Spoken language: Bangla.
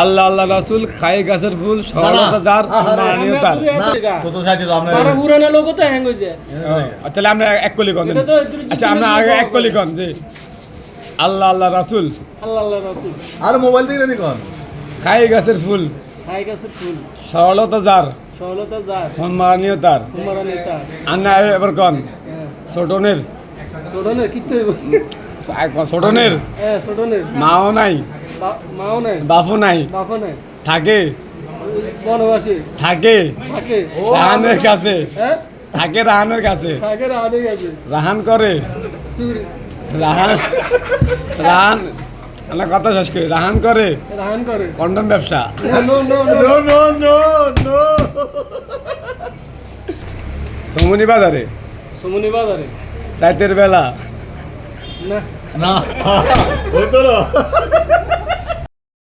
আল্লাহ আল্লাহ রাসূল খাই গাছের ফুল সরলতা যার মাননীয় তার কত সাইজ তো আমরা মারা পুরানো লোক তো হ্যাং হয়ে যায় তাহলে আমরা এক কলি কন এটা তো আচ্ছা আমরা আগে এক কলি কন যে আল্লাহ আল্লাহ রাসূল আল্লাহ আল্লাহ রাসূল আর মোবাইল দিয়ে নি কোন খাই গাছের ফুল খাই গাছের ফুল সরলতা যার সরলতা যার মাননীয় তার তোমার নেতা আন্না এবার কন ছোটনের ছোটনের কিত্তে ছোটনের ছোটনের মাও নাই মাও নাই বাপু নাই বাপও নাই থাকে বনবাসী থাকে থাকে রাহানের কাছে হ্যাঁ থাকে রাহানের কাছে থাকে রাধে গেছে রাহান করে চুরি রাহান রাহান আমরা কথা শেষ করি রাহান করে রাহান করে কন্ডম ব্যবসা no no no no no no no সমুনি বাজারে সমুনি বাজারে রাতের বেলা না না ওই তো